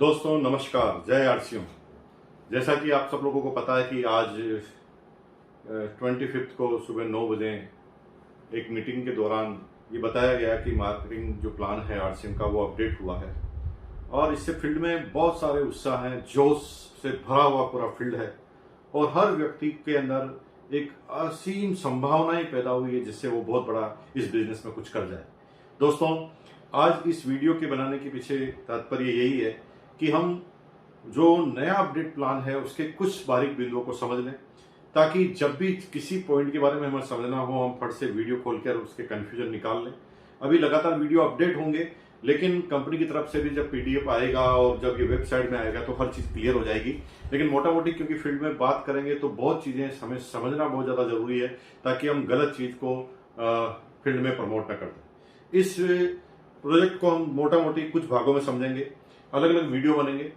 दोस्तों नमस्कार, जय आरसीएम। जैसा कि आप सब लोगों को पता है कि आज 25 को सुबह 9 बजे एक मीटिंग के दौरान ये बताया गया कि मार्केटिंग जो प्लान है आरसीएम का वो अपडेट हुआ है और इससे फील्ड में बहुत सारे उत्साह हैं, जोश से भरा हुआ पूरा फील्ड है और हर व्यक्ति के अंदर एक असीम संभावनाएं पैदा हुई है जिससे वो बहुत बड़ा इस बिजनेस में कुछ कर जाए। दोस्तों, आज इस वीडियो के बनाने के पीछे तात्पर्य यही है कि हम जो नया अपडेट प्लान है उसके कुछ बारीक बिंदुओं को समझ लें, ताकि जब भी किसी पॉइंट के बारे में हमें समझना हो हम फट से वीडियो खोलकर उसके कंफ्यूजन निकाल लें। अभी लगातार वीडियो अपडेट होंगे, लेकिन कंपनी की तरफ से भी जब पीडीएफ आएगा और जब ये वेबसाइट में आएगा तो हर चीज क्लियर हो जाएगी। लेकिन मोटा मोटी क्योंकि फील्ड में बात करेंगे तो बहुत चीजें हमें समझना बहुत ज्यादा जरूरी है, ताकि हम गलत चीज को फील्ड में प्रमोट न कर दें। इस प्रोजेक्ट को हम मोटा मोटी कुछ भागों में समझेंगे, अलग अलग वीडियो बनेंगे।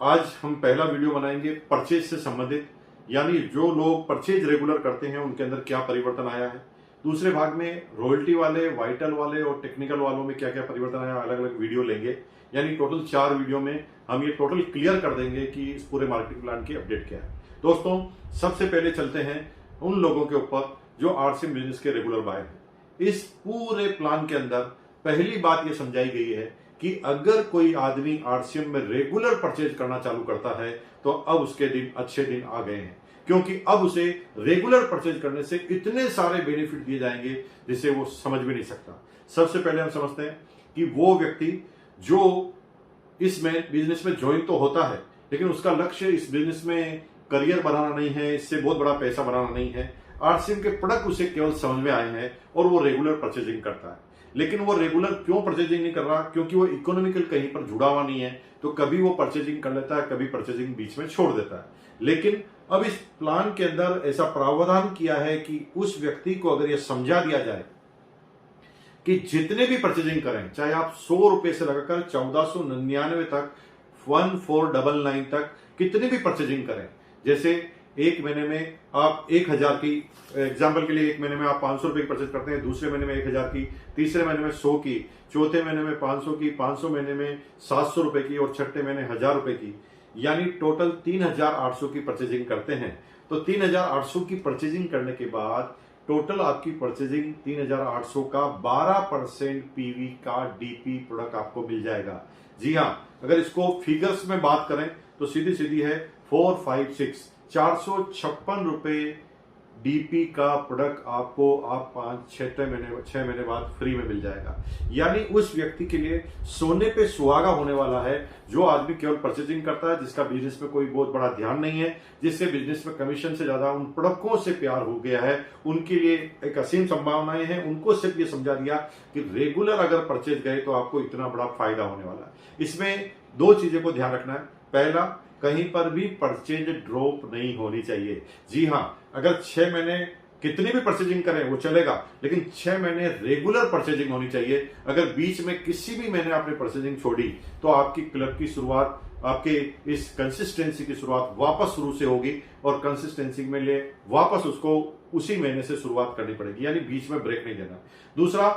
आज हम पहला वीडियो बनाएंगे परचेज से संबंधित, यानी जो लोग परचेज रेगुलर करते हैं उनके अंदर क्या परिवर्तन आया है। दूसरे भाग में रॉयल्टी वाले, वाइटल वाले और टेक्निकल वालों में क्या क्या परिवर्तन आया, अलग अलग वीडियो लेंगे। यानी टोटल 4 वीडियो में हम ये टोटल क्लियर कर देंगे कि इस पूरे मार्केटिंग प्लान की अपडेट क्या है। दोस्तों, सबसे पहले चलते हैं उन लोगों के ऊपर जो आरसीएम बिजनेस के रेगुलर बायर हैं। इस पूरे प्लान के अंदर पहली बात यह समझाई गई है कि अगर कोई आदमी आरसीएम में रेगुलर परचेज करना चालू करता है तो अब उसके दिन अच्छे दिन आ गए हैं, क्योंकि अब उसे रेगुलर परचेज करने से इतने सारे बेनिफिट दिए जाएंगे जिसे वो समझ भी नहीं सकता। सबसे पहले हम समझते हैं कि वो व्यक्ति जो इसमें बिजनेस में ज्वाइन तो होता है, लेकिन उसका लक्ष्य इस बिजनेस में करियर बनाना नहीं है, इससे बहुत बड़ा पैसा बनाना नहीं है। आरसीएम के प्रोडक्ट उसे केवल समझ में आए हैं और वो रेगुलर परचेजिंग करता है। लेकिन वो रेगुलर क्यों परचेजिंग नहीं कर रहा? क्योंकि वो इकोनॉमिकल कहीं पर जुड़ा हुआ नहीं है, तो कभी वो परचेजिंग कर लेता है, कभी परचेजिंग बीच में छोड़ देता है। लेकिन अब इस प्लान के अंदर ऐसा प्रावधान किया है कि उस व्यक्ति को अगर यह समझा दिया जाए कि जितने भी परचेजिंग करें, चाहे आप 100 रुपए से लगाकर 1499 तक 1499 तक कितने भी परचेजिंग करें, जैसे एक महीने में आप 1000 की, एग्जाम्पल के लिए एक महीने में आप 500 रुपए की परचेज करते हैं, दूसरे महीने में 1000 की, तीसरे महीने में 100 की, चौथे महीने में 500 की, 500 महीने में 700 रुपए की और छठे महीने 1000 रुपए की, यानी टोटल 3800 की परचेजिंग करते हैं। तो 3800 की परचेजिंग करने के बाद टोटल आपकी परचेजिंग 3800 का 12% पीवी का डीपी प्रोडक्ट आपको मिल जाएगा। जी हाँ, अगर इसको फिगर्स में बात करें तो सीधी सीधी है 456 रुपए डीपी का प्रोडक्ट आपको 6 महीने बाद फ्री में मिल जाएगा। यानी उस व्यक्ति के लिए सोने पे सुहागा होने वाला है जो आदमी केवल परचेजिंग करता है, जिसका बिजनेस में कोई बहुत बड़ा ध्यान नहीं है, जिससे बिजनेस में कमीशन से ज्यादा उन प्रोडक्टों से प्यार हो गया है। उनके लिए एक असीम संभावनाएं हैं। उनको सिर्फ ये समझा दिया कि रेगुलर अगर परचेज गए तो आपको इतना बड़ा फायदा होने वाला है। इसमें 2 चीजें को ध्यान रखना है। पहला, कहीं पर भी परचेज ड्रॉप नहीं होनी चाहिए। जी हाँ, अगर 6 महीने कितनी भी परचेजिंग करें वो चलेगा, लेकिन 6 महीने रेगुलर परचेजिंग होनी चाहिए। अगर बीच में किसी भी महीने आपने परचेजिंग छोड़ी तो आपकी क्लब की शुरुआत, आपके इस कंसिस्टेंसी की शुरुआत वापस शुरू से होगी और कंसिस्टेंसी में ले वापस उसको उसी महीने से शुरुआत करनी पड़ेगी, यानी बीच में ब्रेक नहीं देना। दूसरा,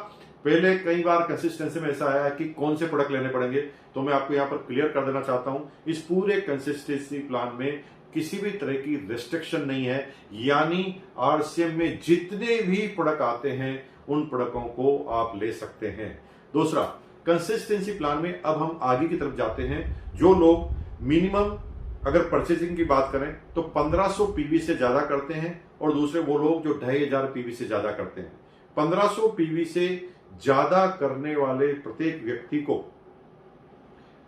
पहले कई बार कंसिस्टेंसी में ऐसा आया है कि कौन से प्रोडक्ट लेने पड़ेंगे, तो मैं आपको यहां पर क्लियर कर देना चाहता हूं, इस पूरे कंसिस्टेंसी प्लान में किसी भी तरह की रेस्ट्रिक्शन नहीं है। यानी आरसीएम में जितने भी प्रोडक्ट आते हैं उन प्रोडक्टों को आप ले सकते हैं। दूसरा, कंसिस्टेंसी प्लान में अब हम आगे की तरफ जाते हैं। जो लोग मिनिमम अगर परचेजिंग की बात करें तो 1500 पीवी से ज्यादा करते हैं और दूसरे वो लोग जो 2500 पीवी से ज्यादा करते हैं। 1500 पीवी से ज्यादा करने वाले प्रत्येक व्यक्ति को,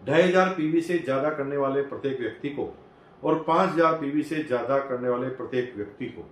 2500 पीवी से ज्यादा करने वाले प्रत्येक व्यक्ति को और 5000 पीवी से ज्यादा करने वाले प्रत्येक व्यक्ति को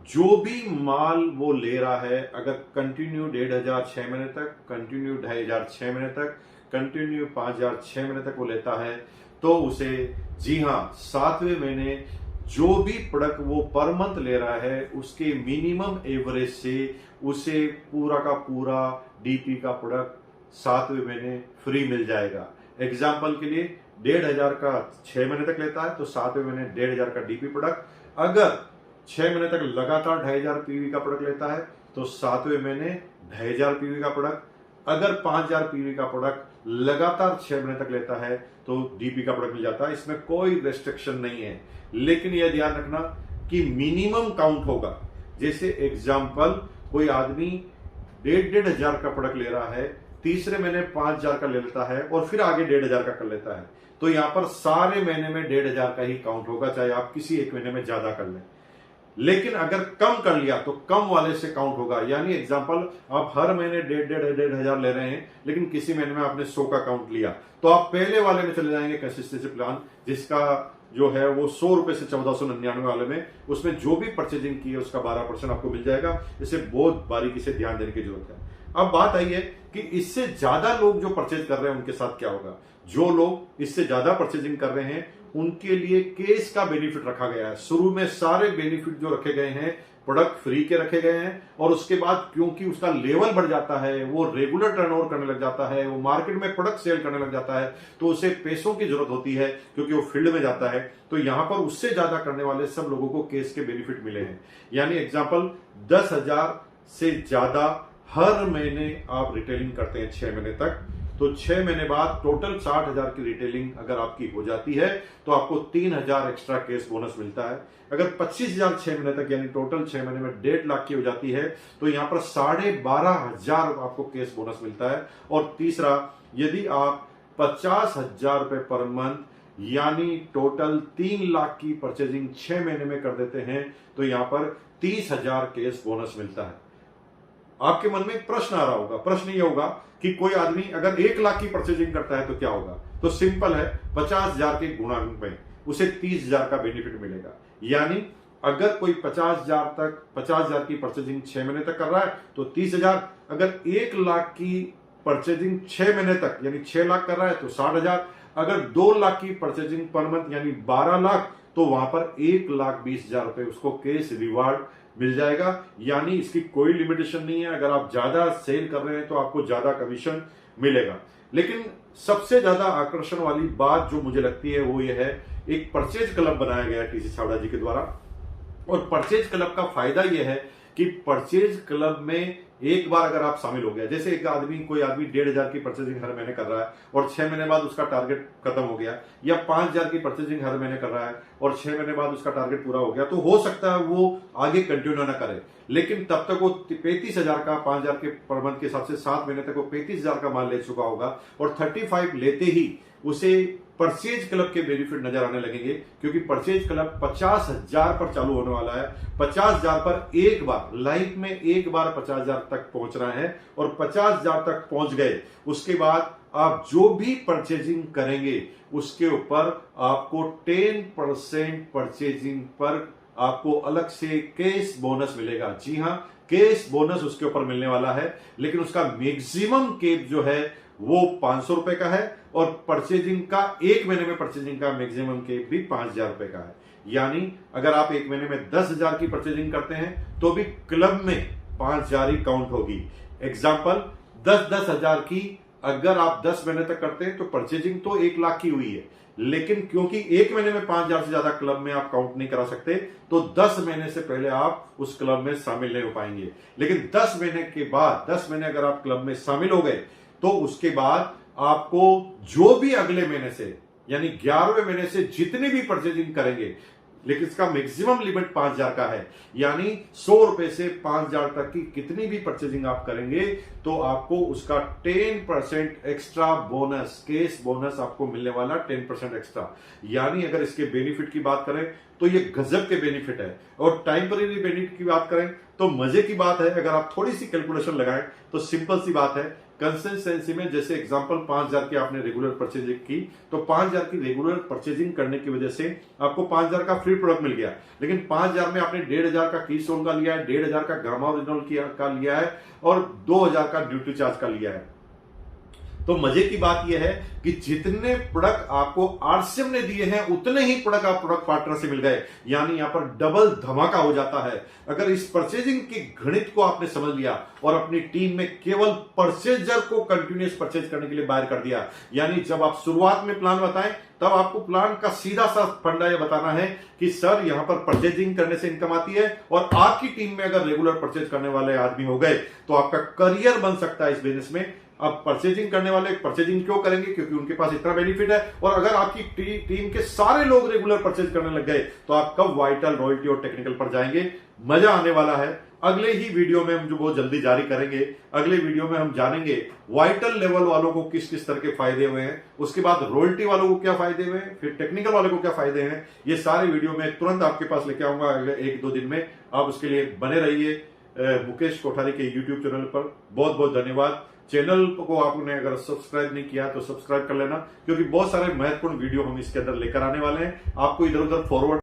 जो भी माल वो ले रहा है, अगर कंटिन्यू 1500 6 महीने तक, कंटिन्यू 2500 6 महीने तक, कंटिन्यू 5000 6 महीने तक वो लेता है, तो उसे, जी हाँ, 7वें महीने जो भी प्रोडक्ट वो पर मंथ ले रहा है उसके मिनिमम एवरेज से उसे पूरा का पूरा डीपी का प्रोडक्ट 7वें महीने फ्री मिल जाएगा। एग्जाम्पल के लिए 1500 का 6 महीने तक लेता है तो 7वें महीने 1500 का डीपी प्रोडक्ट। अगर 6 महीने तक लगातार 2500 पीवी का प्रोडक्ट लेता है तो 7वें महीने 2500 पीवी का प्रोडक्ट। अगर 5000 पीवी का प्रोडक्ट लगातार 6 महीने तक लेता है तो डीपी का प्रोडक्ट मिल जाता है। इसमें कोई रेस्ट्रिक्शन नहीं है, लेकिन यह ध्यान रखना कि मिनिमम काउंट होगा। जैसे एग्जाम्पल, कोई आदमी 1,500 का प्रोडक्ट ले रहा है, तीसरे महीने 5,000 का ले लेता है और फिर आगे 1,500 का कर लेता है, तो यहां पर सारे महीने में 1,500 का ही काउंट होगा, चाहे आप किसी एक महीने में ज्यादा कर लें। लेकिन अगर कम कर लिया तो कम वाले से काउंट होगा। यानी एग्जांपल, आप हर महीने 1,500 ले रहे हैं, लेकिन किसी महीने में आपने 100 का काउंट लिया, तो आप पहले वाले में चले जाएंगे कंसिस्टेंसी प्लान, जिसका जो है वो 100 रुपए से 1499 वाले में, उसमें जो भी परचेजिंग की है उसका 12% आपको मिल जाएगा। इसे बहुत बारीकी से ध्यान देने की जरूरत है। अब बात आई है कि इससे ज्यादा लोग जो परचेज कर रहे हैं उनके साथ क्या होगा। जो लोग इससे ज्यादा परचेजिंग कर रहे हैं उनके लिए केस का बेनिफिट रखा गया है। शुरू में सारे बेनिफिट जो रखे गए हैं प्रोडक्ट फ्री के रखे गए हैं, और उसके बाद क्योंकि उसका लेवल बढ़ जाता है, वो रेगुलर टर्नओवर करने लग जाता है, वो मार्केट में प्रोडक्ट सेल करने लग जाता है, तो उसे पैसों की जरूरत होती है क्योंकि वो फील्ड में जाता है। तो यहां पर उससे ज्यादा करने वाले सब लोगों को केस के बेनिफिट मिले हैं। यानी एग्जाम्पल, 10,000 से ज्यादा हर महीने आप रिटेलिंग करते हैं 6 महीने तक, तो 6 महीने बाद टोटल 60,000 की रिटेलिंग अगर आपकी हो जाती है तो आपको 3,000 एक्स्ट्रा केस बोनस मिलता है। अगर 25,000 6 महीने तक, यानी टोटल 6 महीने में 1.5 लाख की हो जाती है, तो यहां पर 12,500 आपको केस बोनस मिलता है। और तीसरा, यदि आप 50,000 रुपए पर मंथ यानी टोटल 3 लाख की परचेजिंग 6 महीने में कर देते हैं, तो यहां पर 30,000 केस बोनस मिलता है। आपके मन में एक प्रश्न आ रहा होगा, प्रश्न ये होगा कि कोई आदमी अगर 1 लाख की परचेजिंग करता है तो क्या होगा। तो सिंपल है, 50,000 के गुणा में उसे 30,000 का बेनिफिट मिलेगा। यानी अगर कोई 50,000 की परचेजिंग 6 महीने तक कर रहा है तो 30,000, अगर 1 लाख की परचेजिंग 6 महीने तक यानी 6 लाख कर रहा है तो 60,000, अगर 2 लाख की परचेजिंग पर मंथ यानी 12 लाख, तो वहां पर 1,20,000 रुपए उसको केस रिवार्ड मिल जाएगा। यानी इसकी कोई लिमिटेशन नहीं है। अगर आप ज्यादा सेल कर रहे हैं तो आपको ज्यादा कमीशन मिलेगा। लेकिन सबसे ज्यादा आकर्षण वाली बात जो मुझे लगती है वो ये है, एक परचेज क्लब बनाया गया है टीसी छावड़ा जी के द्वारा, और परचेज क्लब का फायदा यह है कि परचेज क्लब में एक बार अगर आप शामिल हो गया, जैसे कोई आदमी 1,500 की परचेजिंग हर महीने कर रहा है और 6 महीने बाद उसका टारगेट खत्म हो गया, या 5,000 की परचेजिंग हर महीने कर रहा है और 6 महीने बाद उसका टारगेट पूरा हो गया, तो हो सकता है वो आगे कंटिन्यू ना करे, लेकिन तब तक वो 35,000 का 5,000 के पर मंथ के हिसाब से 7 महीने तक वो 35,000 का माल ले चुका होगा, और 35 लेते ही उसे परचेज क्लब के बेनिफिट नजर आने लगेंगे, क्योंकि परचेज क्लब 50,000 पर चालू होने वाला है। 50,000 पर एक बार लाइफ में एक बार 50,000 तक पहुंचना है, और 50,000 तक पहुंच गए उसके बाद आप जो भी परचेजिंग करेंगे उसके ऊपर आपको 10% परचेजिंग पर आपको अलग से केस बोनस मिलेगा। जी हां, केस बोनस उसके ऊपर मिलने वाला है, लेकिन उसका मैक्सिमम केप जो है वो 500 रुपए का है, और परचेजिंग का एक महीने में परचेजिंग का मैक्सिमम केप भी 5,000 रुपए का है। यानी अगर आप एक महीने में 10,000 की परचेजिंग करते हैं तो भी क्लब में 5,000 ही काउंट होगी। एग्जाम्पल, 10,000 की अगर आप 10 महीने तक करते हैं तो परचेजिंग तो 1 लाख की हुई है, लेकिन क्योंकि एक महीने में 5,000 से ज्यादा क्लब में आप काउंट नहीं करा सकते, तो 10 महीने से पहले आप उस क्लब में शामिल नहीं हो पाएंगे। लेकिन 10 महीने के बाद, 10 महीने अगर आप क्लब में शामिल हो गए तो उसके बाद आपको जो भी अगले महीने से यानी 11वें महीने से जितनी भी परचेजिंग करेंगे, लेकिन इसका मैक्सिमम लिमिट 5,000 का है, यानी 100 रुपए से 5,000 तक की कितनी भी परचेजिंग आप करेंगे तो आपको उसका 10% एक्स्ट्रा बोनस, केस बोनस आपको मिलने वाला 10% एक्स्ट्रा। यानी अगर इसके बेनिफिट की बात करें तो ये गजब के बेनिफिट है। और टाइमपरेरी बेनिफिट की बात करें तो मजे की बात है, अगर आप थोड़ी सी कैलकुलेशन लगाएं तो सिंपल सी बात है, कंसिस्टेंसी में जैसे एग्जांपल 5,000 की आपने रेगुलर परचेजिंग की, तो 5,000 की रेगुलर परचेजिंग करने की वजह से आपको 5,000 का फ्री प्रोडक्ट मिल गया, लेकिन 5,000 में आपने 1,500 का कीस्टोन का लिया है, 1,500 का गामा ओरिजिनल का लिया है, और 2,000 का ड्यूटी चार्ज का लिया है। तो मजे की बात यह है कि जितने प्रोडक्ट आपको आरसीएम ने दिए हैं उतने ही प्रोडक्ट आप प्रोडक्ट पार्टनर से मिल गए, यानी यहां पर डबल धमाका हो जाता है। अगर इस परचेजिंग के गणित को आपने समझ लिया और अपनी टीम में केवल परचेजर को कंटिन्यूअस परचेज करने के लिए बाहर कर दिया, यानी जब आप शुरुआत में प्लान बताएं तब आपको प्लान का सीधा सा फंडा यह बताना है कि सर यहां पर परचेजिंग करने से इनकम आती है, और आपकी टीम में अगर रेगुलर परचेज करने वाले आदमी हो गए तो आपका करियर बन सकता है इस बिजनेस में। अब परचेजिंग करने वाले परचेजिंग क्यों करेंगे, क्योंकि उनके पास इतना बेनिफिट है। और अगर आपकी टीम के सारे लोग रेगुलर परचेज करने लग गए तो आप कब वाइटल, रॉयल्टी और टेक्निकल पर जाएंगे। मजा आने वाला है। अगले ही वीडियो में हम जो बहुत जल्दी जारी करेंगे, अगले वीडियो में हम जानेंगे वाइटल लेवल वालों को किस किस तरह के फायदे हुए हैं, उसके बाद रॉयल्टी वालों को क्या फायदे हुए हैं, फिर टेक्निकल वालों को क्या फायदे हैं। ये सारे वीडियो में तुरंत आपके पास लेके आऊंगा अगले 1-2 दिन में। आप उसके लिए बने रहिए मुकेश कोठारी के यूट्यूब चैनल पर। बहुत बहुत धन्यवाद। चैनल को आपने अगर सब्सक्राइब नहीं किया तो सब्सक्राइब कर लेना, क्योंकि बहुत सारे महत्वपूर्ण वीडियो हम इसके अंदर लेकर आने वाले हैं। आपको इधर उधर फॉरवर्ड